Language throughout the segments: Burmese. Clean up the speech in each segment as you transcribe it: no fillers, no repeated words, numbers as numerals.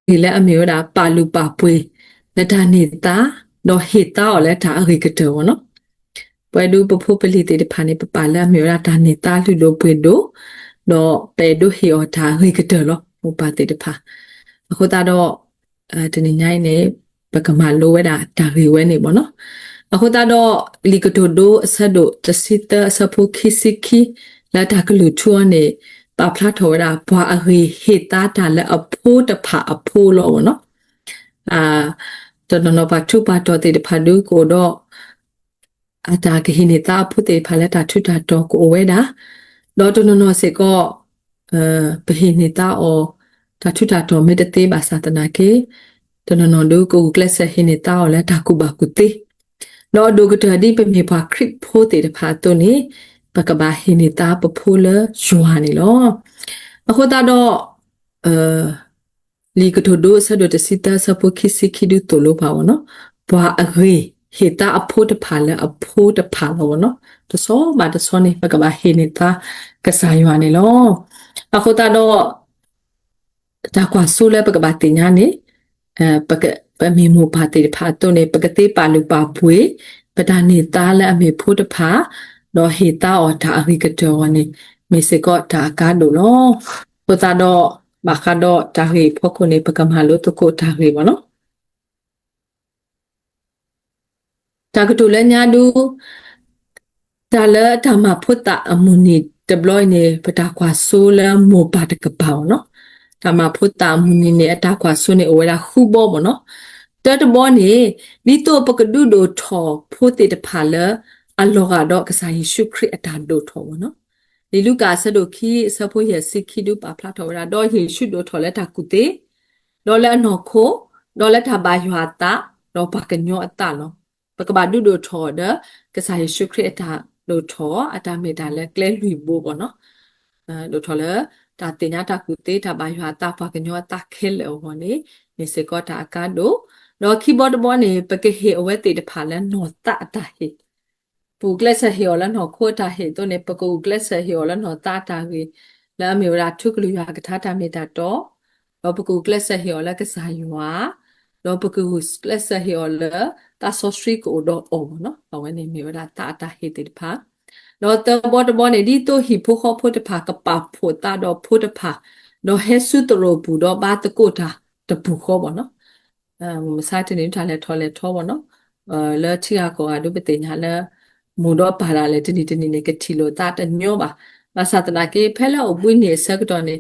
le amiora palu papwe le danita no hita o le ta agriculture no pwedu populate de phane papa le amiora danita lu lo pwedo no pedo he o ta agriculture lo mo pa te de pha ako ta do tini nyai ne pakama lo we da ta ri we ne bo no ako ta do likato do asado tasita sapo kisiki la ta klu chuo ne pa phla tho da bwa agri hita ta le apho ta pha apho lo no ตอนนั้นปัจจุบันตัวเด็กพันธุ์กูดออาจารย์ก็เห็นตาพูดเด็กพันธุ์ตัดชุดตัดตัวกูเอาไว้นะแล้วตอนนั้นเสก็ไปเห็นตาโอตัดชุดตัดตัวไม่ได้เตะบาสาตนาเกตอนนั้นดูกูเกลสเห็นตาโอแล้วตากูบากุติแล้วดูก็ตัวนี้เป็นมีพาคลิปพูดเด็กพันธุ์ตัวนี้ปากบาเห็นตาปพูดเลยชัวร์นี่ล้อแล้วตาดอลีกตัวดูสะดุดสิตาสะพกิสิกิดูตัวลูกเปล่าเนาะว่าอะไรเหตุอพูดผ่านแล้วอพูดผ่านแล้วเนาะตัวซ้อมาตัวซ้อนี่ปากบ่าเห็นตากระสายวันนี่ล้ออะคนตาดอจากว่าสู้แล้วปากบ่าติญญานี่ปากมีหมู่พาติพาตัวนี่ปกติปาลูกปาปุยปดานี่ตาและมีพูดผ่าดอเหตุออตาอริกเจอวันนี่มีสิก็ตากาดูล้อคนตาดอบาคาดอตาเรพวกคนนี้ประกำหาลุตุโกตาเรวะเนาะจากตุเลญาดูตาเลธรรมพุทธอมุนีเดบลอยเนี่ยปตากว่าสู้แล้วโมบาตกระเป๋าเนาะธรรมพุทธอมุนีเนี่ยตากว่าสู้เนี่ยโอเวลาคู่บ่บ่เนาะแต่ตบอนี่นี่ตัวปกดูโดทอพุทธิตภาเลอัลโลกาดอกษาเยซูคริสต์ตาโดทอเนาะဒီလူကာဆဒိုခီဆဖိုရစီခီဒူပါဖလာထော်ရာဒေါ်ဟီရှုဒိုထော်လက်တာကုတေဒေါ်လက်နော်ခိုဒေါ်လက်တာဘာယွာတာဒေါ်ပါကညောအတလောပကဘာဒူဒိုထော်ဒကဆာယေရှုခရစ်တာဒိုထော်အတာမေတာလက်ကလဲလူဘိုပေါ့နော်ဒိုထော်လက်တာတင်ညာတာကုတေတာဘာယွာတာပါကညောအတခဲလောဟောနေစေကောတာအကာဒိုဒေါ်ခီဘော့ဒဘောနေပကဟေအဝဲတေတဖာလဲနော်တာအတာဟေปูเกลสเฮียแล้วหนอโคตาเหตัวเนี่ยปกูเกลสเฮียแล้วหนอตาตากีแล้วมีเวลาทุกลุยากระทาตามีตาโตเราปกูเกลสเฮียแล้วก็สายหัวเราปกูเกลสเฮียแล้วตาโซสตรีกูโดโอเนาะเอาไว้เนี่ยมีเวลาตาเหติดพาเราเตบอดบอเนี่ยดีตัวหิผู้เขาพูดพากระปาโผตาดอพูดพาเราเฮสุตโรปูดอบาตะโกตาตะปูเขาบ่เนาะมันใช่ทีนี้ทาเลทอเลทอบ่เนาะแล้วที่อากูดูไปติญาแล้วมูดอปาราเลตนีเนี่ยกะทิโลตาตะညောပါมาสาตนาเกဖဲလဲအပွင့်နေဆက်တော့နေ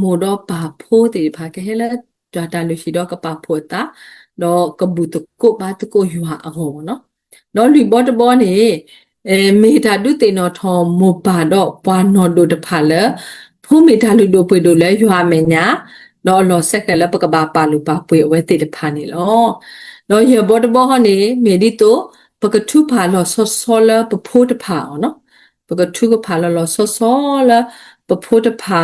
မိုดอปาโพติဖာကဟဲလဲဒတာလူရှိတော့ကပဖိုတာတော့ကဘူတကိုပါတကိုယူဟာအဟောနော်တော့လူဘောတဘောနေမေတာဒုတေနော်ထောမိုပါတော့ပွားနော်ဒိုတဖာလဲဖိုးမေတာလူဒိုပွေဒိုလဲယူဟာမညာတော့လောဆက်ကလဲပကဘာပါလူပါပွေအဝဲတေတဖာနေလောတော့ရဘောတဘောဟောနေမေဒီတိုปกทุพาลอซอซอละปะโพตพาเนาะปกทุก็พาลอซอซอละปะโพตพา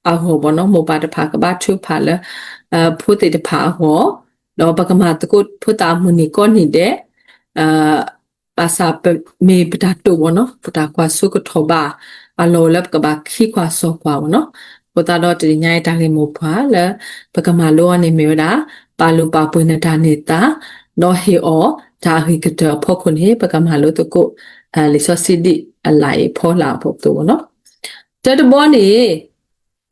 อะโหบ่เนาะโมบาตพากะบาทุพาละโพติตพาโหดอปกมาตะกุพุตามุนีก้อนนี่เดภาษาเมปตาตุบ่เนาะปตากว่าสุกทบาอะโลละปกบาขี้กว่าซอกว่าบ่เนาะปตาดอติญายตาเรโมพาละปกมาโลอันนี่เมวดาปาลุปาปุณตาเนตาโนเฮอจาฮิกเตอพอคนเฮปกำหาลุตโกลิซอซิดิอะไรพอลาพบตัวเนาะแต่ตบอนี่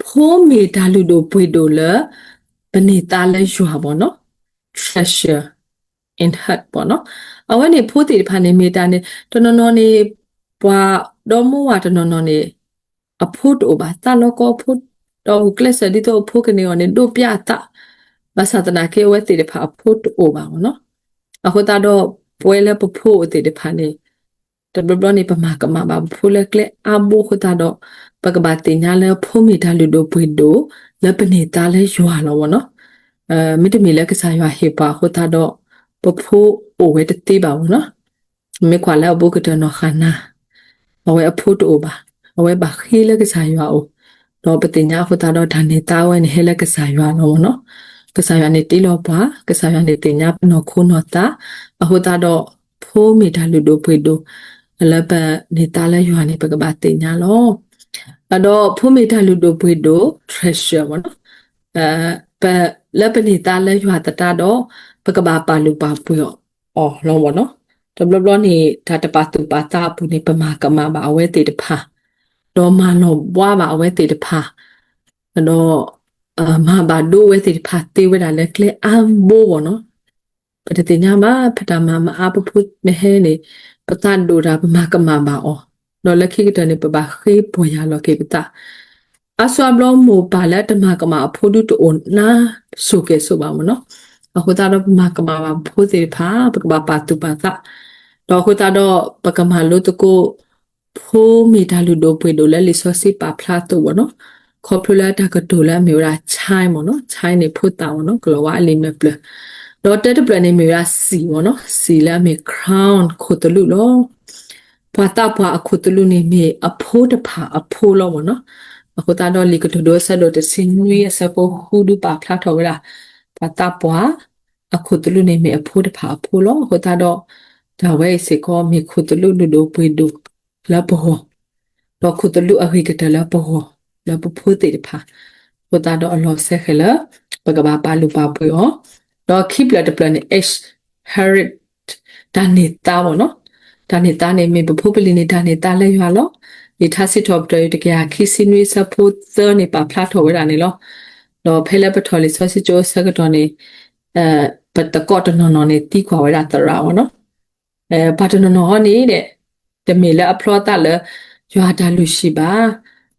พอมีดาลุโดปุยโดละปณิตาเลยัวบ่เนาะ treasure in heart บ่เนาะเอาไว้นี่พูดติพันในมีดานี่ตนนนี่ปว่าดอมัวตนนนี่อพูดโอบาตาโลก็พูดดอเกลสดิโตพูดกันนี่นี่ดูปยาตาภาษาตนาเกไว้ติพาพูดโอบาเนาะအခုတာတော့ပွဲလဲပဖို့အတေတဖာနေတဘဘနေပမာကမာဘာဖူလဲကလေအဘူခတာတော့ပကဘာတင်ညာလဲဖုံးမိတာလူတို့ပွေတို့လက်ပနေတာလဲရွာလောနော်မိတမီလဲကစားရွာဟေပါခတာတော့ပဖို့အိုဝဲတတိပါဘောနော်မေခွာလဲအဘူကတနော်ခနာအဝဲအဖို့တို့ပါအဝဲပါခေးလဲကစားရွာအိုတော့ပတင်ညာခတာတော့ဒါနေတာဝဲနေဟဲလဲကစားရွာလောနော်ကစားရနေတီလောပါကစားရနေတင်ညာနော်ခုနော်တာအဟိုတာတော့ဖိုးမိတာလူတို့ဖွေတို့လပနေတာလဲယူနေပကဘာတင်ညာလောအဲ့တော့ဖိုးမိတာလူတို့ဖွေတို့ treasure ဘောနော်ပ လက်ပနေတာလဲရွာတတာတော့ပကဘာပါလူပါပွေအော်လောဘောနော်တဘလဘလနေဒါတပါတူပါတာပူနေပမာကမာပါအဝဲတေတဖာတော့မနောဘွားပါအဝဲတေတဖာတော့မဘာဒိုဝဲတေတဖာတေဝဲတာလဲကလေအမ်ဘိုဘောနော်ပတတိညာမဖတာမမအပဖုမဟဲနေပတန်ဒိုရာပမာကမာပါအော်တော့လက်ခိကတနေပပါခေပေါ်ရလောကေပတာအဆွာဘလောမိုပါလက်တမကမာဖိုဒုတိုနာဆိုကေဆိုပါမနော်အခုတာတော့ပမာကမာဖိုစီဖာပကဘာပါတူပါတာတော့ခုတာတော့ပကမာလို့တကိုဖိုမီတာလူဒိုပွေဒိုလဲလီဆိုစီပါဖလာတူဘောနော်ခေါပလာတာကဒိုလာမြေရာချိုင်းမနော်ချိုင်းနေဖို့တာမနော်ဂလောဝါအလီမပလတော့တက်တပလနေမြေရာစီမနော်စီလာမေ crown ခိုတလူလောပွာတာပွာအခုတလူနေမြေအဖိုးတဖာအဖိုးလောမနော်အခုတာတော့လီကတိုဒိုဆာဒိုတစင်နွေဆပိုဟူဒူပါဖလာထော်လာပွာတာပွာအခုတလူနေမြေအဖိုးတဖာအဖိုးလောအခုတာတော့ဒါဝဲစေကောမြေခုတလူလူဒိုပွေဒူလာဘောတော့ခုတလူအခိကတလာဘောလာပဖိုးတေတဖာခုတာတော့အလောဆက်ခလာပကဘာပါလူပါပွေောတော့ keep let the planet h herit ဒါနေတာဘောနော်ဒါနေတာနေမြေပဖိုးပလီနေတာနေတာလဲရွာလောဒီထားစစ်တော့တော်တကယ်ခီစင်းဝေးစပို့သနေပါဖလာထော်ဝရနေလောတော့ဖဲလက်ပထော်လေးဆော့စစ်ကျိုးဆကတော်နေပတ်တကော့တနော်နော်နေတီခွာဝရတရာဝနော်ပတ်တနော်နော်နေတဲ့တမေလာအဖလောတာလဲရွာတာလူရှိပါ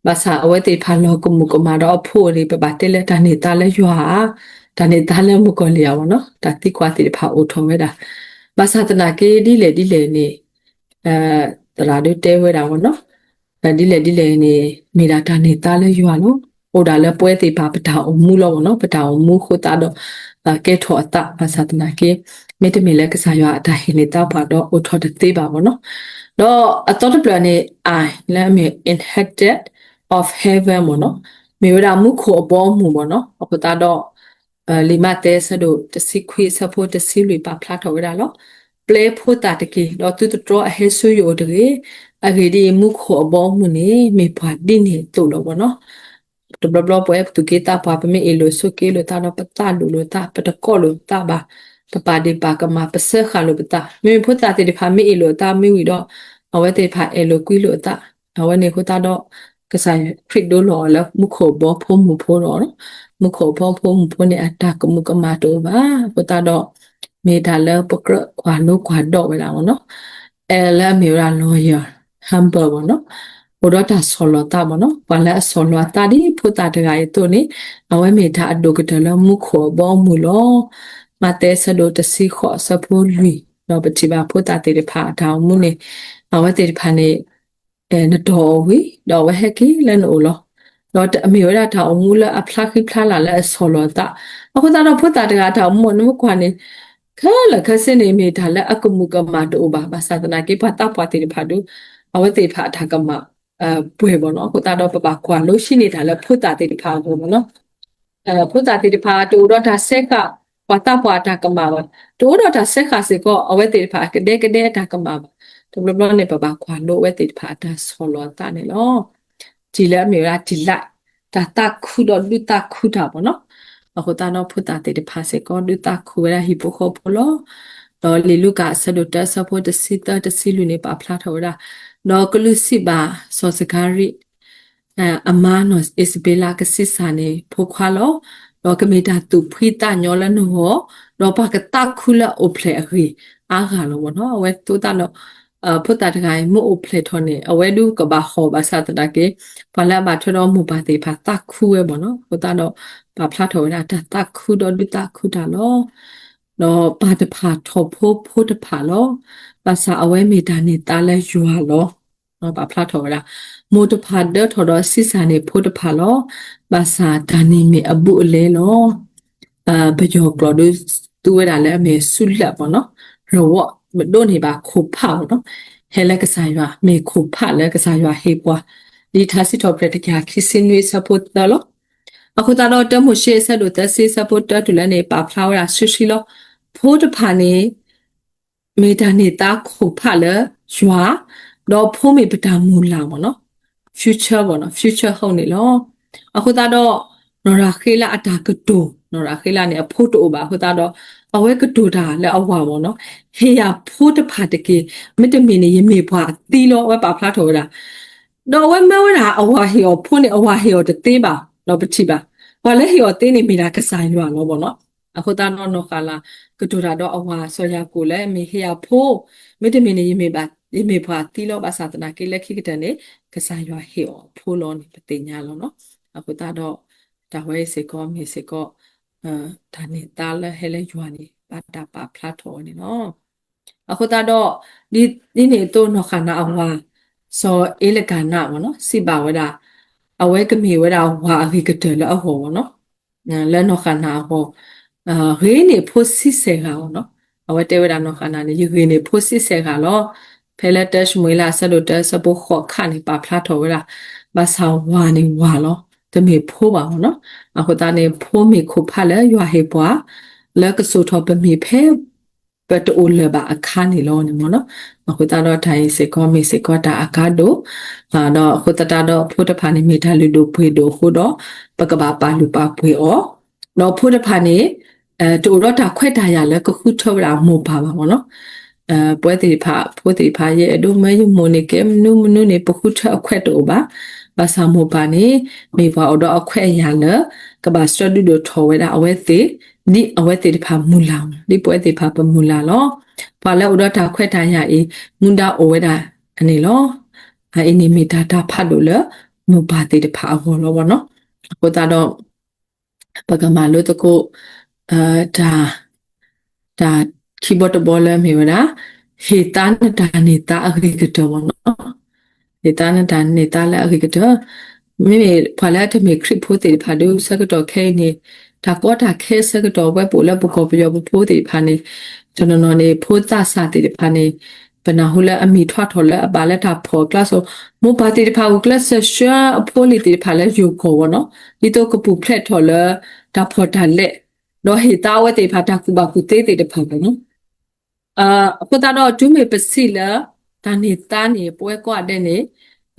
ဘာသာအဝဲတေဖာလောကမှုကမာတော့ဖို့လေးပပတဲလက်ဒါနေတာလဲရွာဒါနေတာလဲမှုကလျာဝနော်ဒါတီခွာတေဖာအိုထော်ဝဲတာဘာသာတနာကေဒီလေနေတရာတို့တဲဝဲတာဝနော်ဒီလေနေမိတာဒါနေတာလဲရွာလို့ဟိုဒါလဲပွဲတေပါပတာအမှုလို့နော်ပတာအမှုခိုတာတော့ကဲထော်တာဘာသာတနာကေမေတ္တမေလဲကစားရွာအတိုင်းနေတာပါတော့အိုထော်တဲ့ပါဘောနော်တော့အတော်တပလနေ I let me inhabited of heaven ဘောနော်မေရမှုခိုအပေါ်မှုဘောနော်အခုတာတော့လီမတဲဆဒိုတစီခွေဆဖို့တစီလွေပါဖလာထော်ရတာလော play ဖို့တာတကေတော့သူတို့အဟဲဆူယိုတကေအဂေဒီမှုခိုအပေါ်မှုနေမေပါဒီနေတူလို့ဘောနော်တဘလဘလပွဲသူကေတာပါပမေအလိုဆုကေလိုတာတော့ပတာလူလိုတာပတကောလိုတာပါပပဒီပါကမာပစခါလိုပတာမေဖို့တာတေဖာမေအလိုတာမေဝီတော့အဝဲတေဖာအလိုကွီလိုတာအဝဲနေခိုတာတော့ကဆိုင်ခရစ်ဒိုလောလမှုခိုဘောဖုံးမှုဖိုးတော့မှုခိုဘောဖုံးမှုဖိုးနေအတာကမှုကမာတော့ပါခိုတာတော့မေဒါလပကခွာလို့ခွာတော့ပဲလားနော်အဲလာမေရာလောယာဟမ်ဘာဘောနော်ဘဒတာဆောလတာဘောနော်ဘာလဲဆောလတာဒီဖုတာတကရဲ့တို့နေအဝဲမေဒါအဒုကတလမှုခိုဘောမှုလောမတဲဆဒိုတစီခော့ဆဖိုးလူတော့ပတိပါဖုတာတေဖာထောင်မှုနေအဝဲတေဖာနေနတော်ဝီတော့ဝဟကီလန်အိုလောတော့အမေရတာအမှုလအဖလာခိဖလာလာလဲဆောလတာအခုတော့ဖုတာတကထောင်မှုနမခွာနေခါလခစနေမေဒါလဲအကမှုကမာတိုဘာဘာသာတနာကေဖတာပွားတေဖာဒူအဝဲတေဖာထာကမပွေဘောနော်အခုတော့ပပခွာလို့ရှိနေတာလဲဖုတာတေဖာဘောနော်ဖုတာတေဖာတူတော့ဒါဆက်ကပွာတာပွာတာကမာပါတူတော့ဒါဆက်ခါစေကောအဝဲတေဖာကတဲ့တာကမာပါတဘလဘလနေပပခွာလို့ဝဲတေဖာတာဆောလောတာနေလောကြည်လဲမြေရာကြည်လိုက်ဒါတာခုတော့လူတာခုတာပေါ့နော်အခုတာတော့ဖုတာတေဖာစေကောလူတာခုရဟိပိုခေါပလောတော့လီလူကဆဒတဆဖို့တစီတာတစီလူနေပါဖလာထော်တာတော့ကလူစီပါစောစကားရီအမနော့အစ်ဘေလာကစစ်စာနေဖိုခွာလောတော့ကမေတာတူဖိတာညောလနဟောတော့ပါကတခုလာအိုဖလေအခေအားခါလောဘောနော်အဝဲတူတာတော့ဖုတာတကိုင်မှုအိုဖလေထော်နေအဝဲဒူကဘာခောဘာစာတတကေဘာလာဘာထော်တော့မှုပါတေဖာတခုဝဲဘောနော်ဖုတာတော့ဘာဖလာထော်ရတာတခုတော့လူတခုတာလောတော့ပါတဖာထော်ဖို့တဖာလောဘာစာအဝဲမေတာနေတာလဲယူဟာလောနော်ဘာဖလာထော်ရမိုတဖာဒထော်တော့စစ်စာနေဖို့တဖာလောဘာစာဒါနေမေအပုအလဲလောဘယောကလောဒတူရလဲမေဆုလက်ပေါ့နော်ရောမဒိုနေပါခုဖာပေါ့နော်ဟဲလက်ကစားရွာမေခုဖာလက်ကစားရွာဟေပွားဒီထားစစ်တော်ပြတဲ့ခီစင်းဝေး support တယ်လို့အခုတော့တမှုရှိဆက်လို့တဆေး support တူလည်းနေပါဖလာရာဆွရှိလို့ဖို့တဖာနေမေတာနေတာခုဖာလဲရွာတော့ဖို့မေပတာမူလာပေါ့နော် future ပေါ့နော် future ဟုတ်နေလို့အခုတော့နော်ရာခေလာအတာကတူ နော်အခီလာနေအဖို့တိုပါဟိုတာတော့အဝဲကဒူတာလဲအဝါပေါ့နော်ဟေးရဖို့တဖာတကေမတမီနေရမေဘွားတီလောဝဲပါဖလားထော်တာတော့ဝဲမဲဝဲတာအဝါဟေောဖို့နေအဝါဟေောတသေးပါတော့ပတိပါဘာလဲဟေောတင်းနေမိတာကဆိုင်ရွာလောပေါ့နော်အခုတာနော်ခလာကဒူတာတော့အဝါဆောရကိုလဲမေဟေရဖို့မတမီနေရမေပါရမေဘွားတီလောပါစာတနာကေလက်ခိကတန်နေကဆိုင်ရွာဟေောဖို့လောနေပတိညာလောနော်အခုတာတော့ဒါဝဲစေကောမေစေကောဒါနေတာလဲဟဲလဲယွာနေပါတာပါဖလာထော်နေနော်အခုတော့ဒီနေတော့နော်ခနာအဝါစောအေလကနာဘောနော်စိပါဝဒအဝဲကမေဝဒဝါအခိကတလဲအဟောဘောနော်လဲနော်ခနာဟောရေနေဖို့စစ်စေကဘောနော်အဝဲတဲဝဒနော်ခနာနေရေနေဖို့စစ်စေကလောဖဲလက်တက်မွေလာဆလိုတက်စပုခောခနေပါဖလာထော်ဝဒဘာသာဝါနေဝါလောတမေဖိုးပါဘောနော်အခုတာနေဖိုးမေခုဖလဲရွာဟေပွားလက်ကဆူထောပမေဖဲပတ်တိုလဘအခါနေလောနေမနော်အခုတာတော့ထိုင်စေကောမေစေကောတာအခါတော့ခုတတာတော့ဖို့တဖာနေမိထားလူတို့ဖွေတို့ခုတော့ပကဘာပါလူပါဖွေဩတော့ဖို့တဖာနေတူတော့တာခွက်တာရလဲကခုထောလာမို့ပါပါဘောနော်ပွဲတိဖာဖို့တိဖာရဲ့အဒုမယမုန်ကေမနုမနုနေပခုထအခွက်တော့ပါဘာသာမို့ပါနေမိဘတော့အခွက်ရလဲကဘာစတူဒိုထောဝဲတာအဝဲသေးဒီအဝဲတေဖာမူလာဒီပွဲတေဖာပမူလာလောဘာလဲဥဒတာခွဲတာရအေမွန်ဒါအဝဲတာအနေလောအင်းနီမီတာတာဖတ်လို့လမူပါတေတဖာဟောလောဘောနော်ဟိုတာတော့ပကမာလို့တကိုဒါคีย์บอร์ดบอลเลยมีวะนะเหตุานดานิตาอะไรก็เถอะวะเนาะเหตุานดานิตาแล้วอะไรก็เถอะไม่มีพอแล้วถ้ามีคลิปพูดติดผ่านดูสักตัวแค่นี้ถ้าก็ถ้าแค่สักตัวไว้ปุ๊บแล้วบุกเข้าไปยอมพูดติดผ่านนี้จนนอนนี้พูดตาสาติดผ่านนี้เป็นอาหุละมีทอดถอดแล้วบาแล้วถ้าพอกลาสมุปาติดผ่านกลาสเชื่อพูดติดผ่านแล้วอยู่ก่อนเนาะนี่ตัวกระปุกเพลทถอดแล้วถ้าพอทันเละเราเหตุเอาไว้ติดผ่านถ้ากูบากูเตะติดผ่านเนาะအခုတော့ဒုမေပစီလာတန်နေတာနေပွဲကွာတဲ့နေ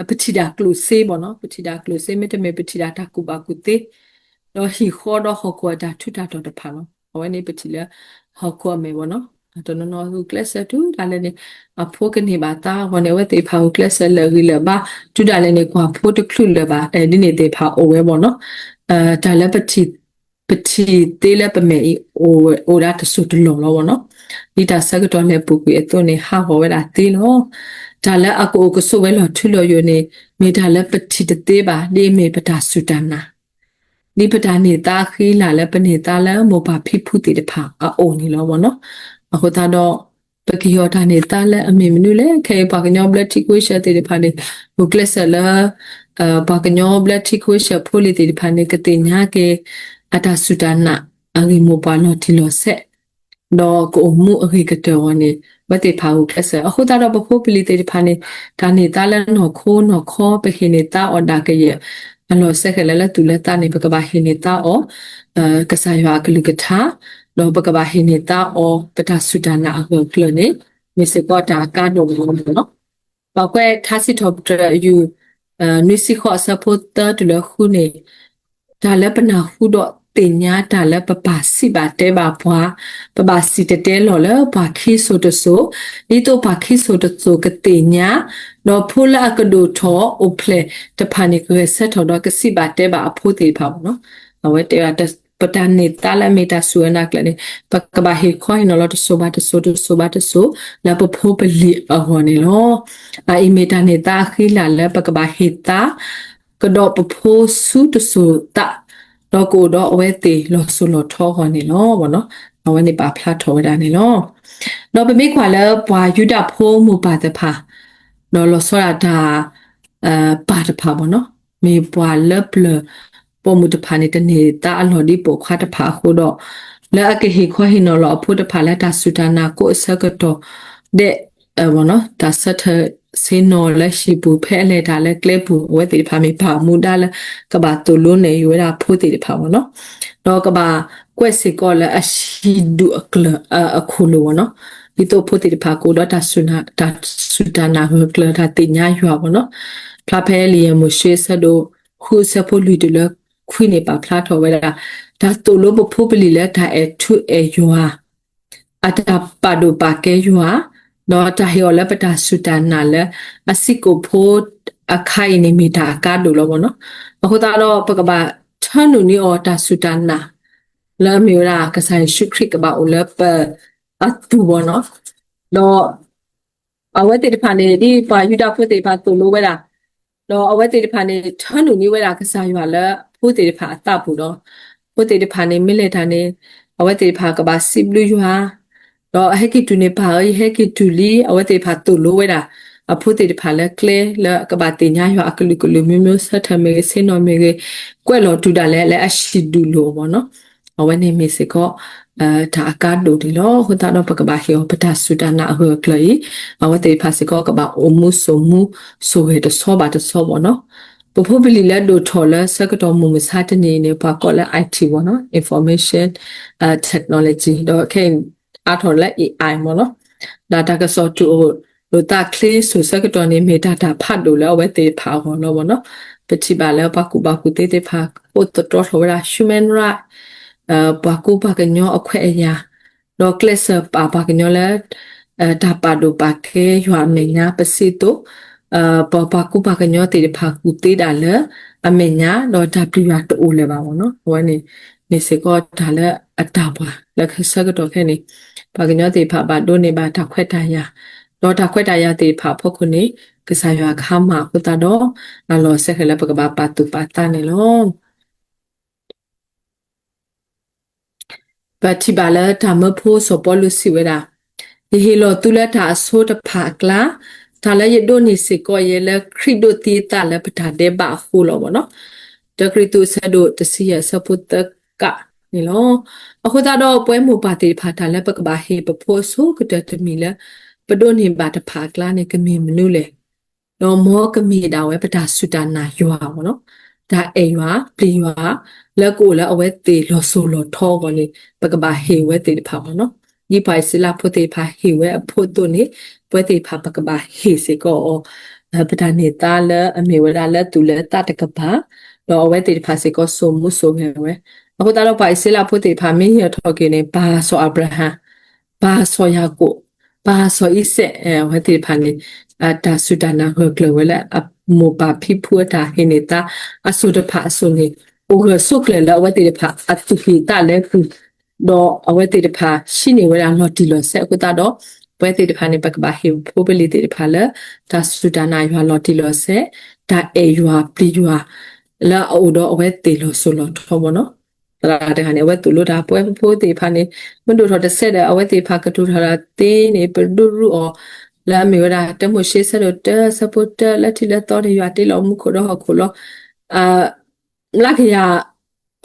ပတိဒါကလုစေဘောနော်ပတိဒါကလုစေမေတမေပတိဒါတကူပါကူတေတော့ဟီခေါ်တော့ဟောကွာဒါထုတာတော့တဖာနော်ဟောနေပတိလာဟောကွာမေဘောနော်တော့နော်ဟူကလစ်တူဒါလည်းနေအဖို့ကနေပါတာဝနေဝဲတေဖာဟူကလစ်လေရီလဘာတူဒါလည်းနေကွာဖို့တခုလဘာဒီနေတေဖာအိုဝဲဘောနော်ဒါလည်းပတိတေးလည်းပမေအိုဒါတဆုတလုံးလောဘောနော်ဒီတာဆက်ကတော့လည်းပုကွေအသွနေဟာဟောဝဲတာတေးလောဒါလည်းအကိုကဆုဝဲလောထုလောယိုနေမိဒါလည်းပတိတေးပါဒီမေပတာဆုတနာဒီပတာနေတာခီလာလည်းပနေတာလည်းမောပါဖိဖုတိတဖာအိုနေလောဘောနော်အခုတော့ပကီယောတာနေတာလည်းအမေမနုလည်းခေပါကညောဘလက်တိကွေရှတေတဖာနေဘုကလဆလာပါကညောဘလက်တိကွေရှဖိုလီတေတဖာနေကတိညာကေအတာဆုတနာအဂီမောပါလောတီလောဆက်တော့ကိုမှုအခေကတော်နေမတေဖာဟုကဆာအခုတော့ဘဖို့ပလီတေဖာနေဒါနေတာလဲနော်ခိုးနော်ခေါ်ပခိနေတာအော်ဒါကရဲ့အလောဆက်ကလည်းတူလက်တာနေပကဘာဟိနေတာအောကဆာရွာကလူကထားတော့ပကဘာဟိနေတာအောပတာဆုဒနာအခုကလနေမစ္စကောတာကာဒိုနော်ပောက်ကွဲထားစီတော့ယူနွိစီခေါ်ဆပ်တာတူလခုနေဒါလည်းပနာခုတော့တင်ညာဒါလည်းပပစီပါတဲပါဘွားပပစီတဲလော်လဘာခိဆိုတဆိုဒီတော့ဘာခိဆိုတဆိုကတင်ညာတော့ဖူလာကဒိုထောအိုဖလေတဖာနေကဆက်ထော်တော့ကစီပါတဲပါအဖို့သေးပါဘောနော်အဝဲတဲပတန်နေတာလည်းမေတာဆူနာကလည်းပကဘာဟေခွိုင်းနော်လို့ဆိုပါတဆိုလာပဖို့ပလီအဟောနေလောအိမေတာနေတာခီလာလည်းပကဘာဟေတာကတော့ပဖို့ဆူတဆိုတာတော့ကိုတော့အဝဲသေးလို့ဆိုလို့ထောခေါ်နေလောဘောနော်အဝဲနေပါဖလားထောဝဲတာနေလောတော့ပမိခွာလဲပွာယူတာဖိုးမူပါတဖာတော့လို့ဆိုရတာပါတဖာဘောနော်မေပွာလပလပေါ်မူတဖာနေတနေတာအလော်ဒီပိုခွာတဖာခိုးတော့လဲအကေဟီခွာဟီနော်လို့အဖို့တဖာလဲတာဆူတနာကိုအစကတော့တဲ့ဘောနော်တာဆက်စင်းနော်လက်ရှိပူဖဲလေဒါလည်းကလစ်ပူဝဲတိဖာမီပါမူဒါလည်းကဘာတူလုံးနေရွေးတာဖိုးတိဖာဘောနော်တော့ကဘာကွက်စီကောလည်းအရှိဒူအကလအခုလိုနော်ဒီတော့ဖိုးတိဖာကိုတော့တာဆုနာဟကလတာတင်ညာရွာဘောနော်ဖလာဖဲလီယမရှိဆဒိုခုဆဖို့လူတလခွိနေပါဖလာထော်ဝဲတာ ဒါတိုလိုဘဖိုးပလီလက်ဒါအထုအယွာအတာပါဒိုပါကေယွာတော့တာဟေောလပတာဆူတနာလအစိကိုဖိုးအခိုင်နေမိတာကားလို့လောဘောနော်အခုတော့ပကပါထန်နူနီအော်တာဆူတနာလာမီရာကဆိုင်ရှုခရစ်ကပါအိုလပအတူဘောနော်တော့အဝဲတေတဖာနေဒီပါယူတာဖို့တေဖာတူလို့ဝဲတာတော့အဝဲတေတဖာနေထန်နူနီဝဲတာကစားရွာလဲဖို့တေတဖာအတပ်ဘူးတော့ဖို့တေတဖာနေမိလက်တာနေအဝဲတေတဖာကပါစိဘလူရွာတော့ဟဲကီတူနေပါဟဲကီတူလီအဝဲတေဖာတူလို့ဝဲတာအဖို့တေတဖာလဲကလေလဲကပါတင်ညာရွာအကလူကလူမျိုးမျိုးဆက်ထမေစင်နော်မေကွဲ့လော်တူတာလဲလဲအရှိဒူလို့ပေါ့နော်အဝဲနေမေစကောဒါအကားတို့ဒီလောဟိုတာတော့ပကဘာဟေပတာဆူဒနာဟေကလေအဝတေဖာစကောကဘာအမှုဆိုမှုဆိုရတဲ့ဆောပါတဲ့ဆောဘောနော်ပဖိုပလီလက်တို့ထော်လဲစကတော်မူမစားတနေနေပါကောလဲ IT ဘောနော် information technology တော့ခင်အထော်လဲ AI ဘောနော် data ကစောတူလို့တာကလေးဆိုစကတော်နေမေတာတာဖတ်လို့လဲဝဲတေဖာဘောနော်ဘောနော်ပတိပါလဲပါကူတေတေဖာဟိုတော်ထော်ရ human right ဘာကူပါကညောအခွဲအရာတော့ကလစ်ပါကညောလဲဒါပါဒိုပါခဲရွာမညာပစီတိုပါကူပါကညောတေဖာကူတေးတာလဲအမညာတော့ဒါပြရတိုးလဲပါဘောနော်ဟိုနေစကောဒါလဲအတာပါလက်ခစကတော့ခဲနေပါကညောတေဖာပါဒိုနေပါဒါခွဲတာရတော့ဒါခွဲတာရတေဖာဖို့ခုနေကစားရွာခါမှာပတာတော့အလောဆက်ခလဲပကပါပါတူပါတာနေလောပတ်တိပါလာတမဖို့စပေါ်လူစီဝရာဒီဟီလိုတူလက်တာဆိုတဖာကလာဒါလည်းရဒိုနီစီကိုရဲလက်ခရစ်ဒိုတီတာလည်းပတာတဲ့ပါခုလောဘောနော်တခရစ်တုဆဒိုတစီယစပုတကနီလောအခုတော့ပွဲမူပါတိဖာတာလည်းပကဘာဟေပဖို့ဆိုကတတမီလဲပဒိုနေပါတဖာကလာနေကမီမနုလေတော့မောကမီတာဝဲပတာဆူတာနာယွာဘောနော်ဒါအိမ်ရွာပြည်ရွာလက်ကိုလည်းအဝဲတေလောဆိုလောထောကောနေပကဘာဟေဝဲတေဖာဘောနော်ဒီပိုင်စလာဖို့တေဖာဟေဝဲအဖို့တုန်နေပွဲတေဖာပကဘာဟေစေကောပဒနေတာလဲအမေဝလာလဲတူလဲတတကဘာတော့အဝဲတေဖာစေကောဆိုမှုဆိုခဲ့ဝဲအခုတော့ပိုင်စလာဖို့တေဖာမင်းရထောကိနေဘာဆိုအဗရာဟံဘာဆိုယာကိုဘာဆိုဣစေဝဲတေဖာနေဒါဆူဒနာဟကလဝဲအမောပါဖိဖူတာဟိနေတာအဆုဒဖာဆုနေအိုရဆုကလေလဝဲတေဖာအတူဖီတာလဲခုတော့အဝဲတေဖာရှိနေဝဲလာတော့ဒီလိုဆက်အခုတော့ဝဲတေဖာနေပကဘာဟီပိုပလီတေဖာလဲဒါဆူဒနာရွာလော်ဒီလိုဆက်ဒါအေရွာပလီရွာလာအိုတော့အဝဲတေလို့ဆိုလို့ထောမနော်ဒါတဲ့ကနေအဝဲတူလို့ဒါပွဲဖိုးတေဖာနေမတို့တော့တစ်ဆက်တဲ့အဝဲတေဖာကတူထားတာတင်းနေပဒူရူအော်လာမီဝရာတမိုရှိဆရတစပုတ်လက်တီလက်တော်ရွာတေလို့မှုခိုတော့ခိုလို့လာခရ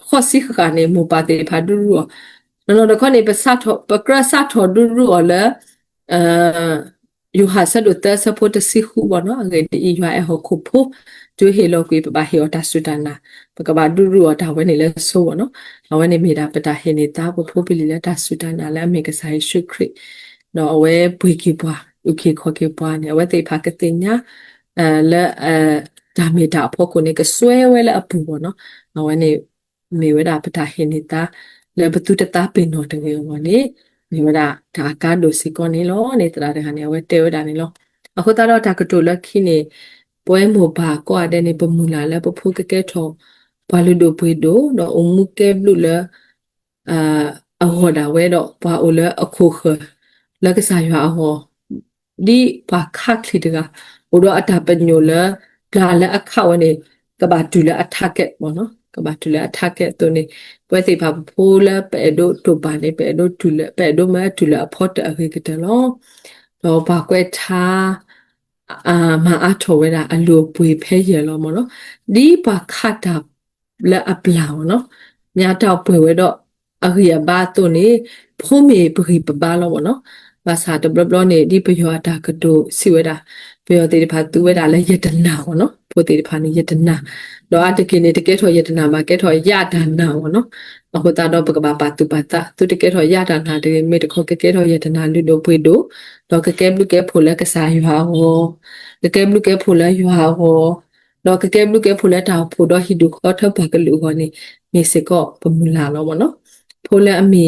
ခေါ်စီကနေမူပါတေဖာဒူရူနော်တော့ခနေပစတ်ပကရစတ်ဒူရူအော်လဲယူဟာဆဒတစပုတ်စီခုဘောနော်ငယ်ဒီရွာအဟခုဖို့ဒူဟေလောကွေပပဟေတာဆူတနာပကဘာဒူရူတာဝဲနေလဲဆိုဘောနော်အဝဲနေမိတာပတာဟေနေတာဖို့ပလီလဲတာဆူတနာလဲအမေကဆိုင်ရှုခရစ်နော်အဝဲဘွေကီပွားဥခေခေါ်ကေပွားနေအဝဲတေဖာကတင်ညာလဲဒါမီတာဖို့ကိုနေကဆွဲဝဲလဲအပူဘောနော်အဝဲနေမေဝဒါပတာဟေနေတာလဲဘတူတတာပင်တော့တကယ်ဘောနေမေဝဒါဒါကာဒိုစီကောနေလောနေတာတဲ့ဟာနေအဝဲတဲဝဒါနေလောအခုတော့ဒါကတူလက်ခိနေပွဲမို့ပါကွာတဲ့နေပမူလာလဲပဖို့ကကဲထောဘာလို့တို့ပွေတို့တော့အမှုကဲဘလူလဲအဟောဒါဝဲတော့ဘာအိုလဲအခုခလက်ကစားရွာအဟောဒီပါခတ်လီတကဟိုတော့အတာပညိုလဲလာလဲအခါဝနေကဘာတူလဲအထက်ကဲပေါ့နော်ကဘာတူလဲအထက်ကဲတုန်နေပွဲစီပါဖိုးလဲပဲတို့တူပါနေပဲတို့တူလဲပဲတို့မဲတူလဲအဖို့တအခေကတလောတော့ဘာကွဲထားမအထောဝဲတာအလိုပွေဖဲရလောမနော်ဒီပါခတ်တာလဲအပလာနော်ညတော့ပွေဝဲတော့အခေဘာတုန်နေဖိုးမေပရိပပါလောနော်ဘာသာတဘလဘလနေဒီပယောတာကတိုစီဝဲတာပယောတေဖာသူဝဲတာလဲယတနာပေါ့နော်ဖိုတေဖာနေယတနာတော့အတကိနေတကဲထော်ယတနာမှာကဲထော်ယတာနာပေါ့နော်အခုတော့ပကဘာပါတူပါတာသူတကဲထော်ယတာနာတေမေတခေါကဲထော်ယတနာလူတို့ပွေတို့တော့ကဲဘလူကဲဖိုလဲကစားရွာဟောကဲဘလူကဲဖိုလဲရွာဟော တော့ကကဲဘလူကဲဖိုလက်တာဖိုတော့ဟီဒူခေါ်ထပ်ပါကလူဟောနေမေစကောပမူလာတော့မနော်ဖိုလက်အမီ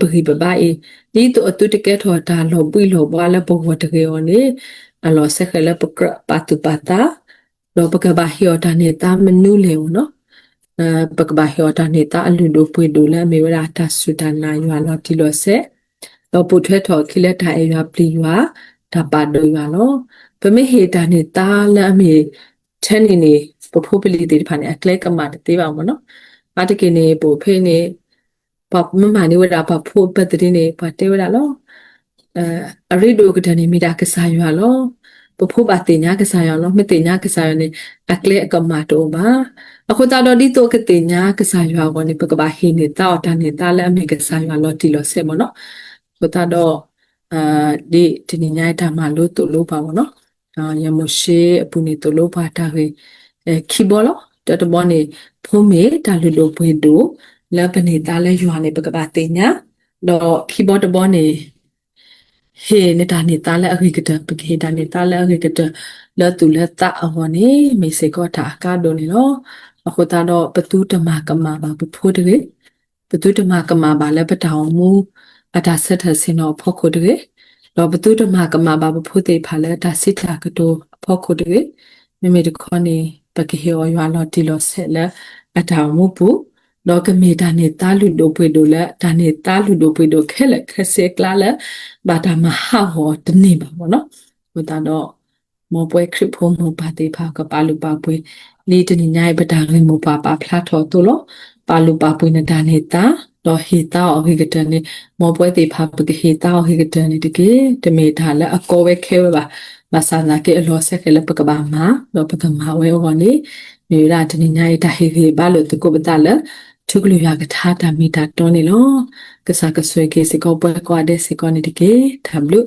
ပခိပပအေဒီတော့အတူတကဲထော်တာလောပွိလောပွားလဲပုံဝတကယ်ရောနေအလောဆက်ခလဲပကပါတူပါတာတော့ပကဘာဟီယောတာနေတာမနူးလေနော်ပကဘာဟီယောတာနေတာအလူတို့ပွေဒူလဲမေဝရာတာဆူတနာရွာလော်တီလောဆက်တော့ပုထွဲထော်ခိလက်တာအေရွာပလီရွာဒါပါဒိုရွာနော်ပမေဟေတာနေတာလဲအမေချန်နေနေပဖိုးပလီတေဖာနေအကလက်ကမာတေးပါမနော်အတကိနေပိုဖေးနေပမမနေဝရာပဖိုးပတ်တေးနေပတေးဝရာလောအရိဒိုကတနေမိတာကစားရွာလောပဖိုးပါတင်ညာကစားရွာလောမတင်ညာကစားရွာနေအကလက်အကမာတော့ပါအခုတော်ဒီတော့ကတင်ညာကစားရွာကိုနေပကဘာဟိနေတာတာနေတာလဲအမေကစားရွာလောတီလောဆဲမနော်ခုတော့ဒီညိုင်တာမလို့တူလို့ပါမနော်ရမရှိအပူနေတူလို့ပါတာခေခီဘောလောတတဘောနေဖုံးမေတာလူလိုပွေတူလက်ပနေတာလဲရွာနေပကဘာတင်ညာတော့ခီဘောတဘောနေဟေနေတာနေတာလဲအခိကတပကေတာနေတာလဲအခိကတလဲတူလဲတာအဟောနေမေစေကောတာကာဒိုနေနော်အခုတော့ပတူးတမကမာပါဘဖို့တဲ့ပတူးတမကမာပါလဲပတောင်မူအတာဆက်ထစင်တော့ဖို့ခုတဲ့တော့ပတူးတမကမာပါဘဖို့တဲ့ဖာလဲဒါစစ်တာကတိုဖို့ခုတဲ့မိမိတခေါနေပကေဟေရွာလော်တီလော်ဆက်လဲအတောင်မူပူတော့ကမေတာနေတာလူတို့ပွေတို့လဲဒါနေတာလူတို့ပွေတို့ခဲလက်ခက်စက်ကလာလဲဘာတာမဟာဟောတနေပါဘောနော်ဟိုတော့မောပွဲခရစ်ဖို့မောပါတေဖာကပါလူပါပွေလီတနိညာပဒါငေမောပါပါဖလာထော်တူလို့ပါလူပါပွေနေတာနေတာတော့ဟေတာအဟိကတနေမောပွဲတေဖာပကဟေတာအဟိကတနေတကေတမေတာလဲအကောဝဲခဲပါမဆာနာကေအလောဆက်ကလေးပကဘာမာတော့ပကမာဝဲဟောနေမြေရာတနိညာတဟေခေဘာလို့တကုပတလဲထုကလူရကထားတာမိတာတွန်းနေလို့ကစားကဆွဲကေစကောပွဲကွာတဲ့စကောနေတကေထဘလို့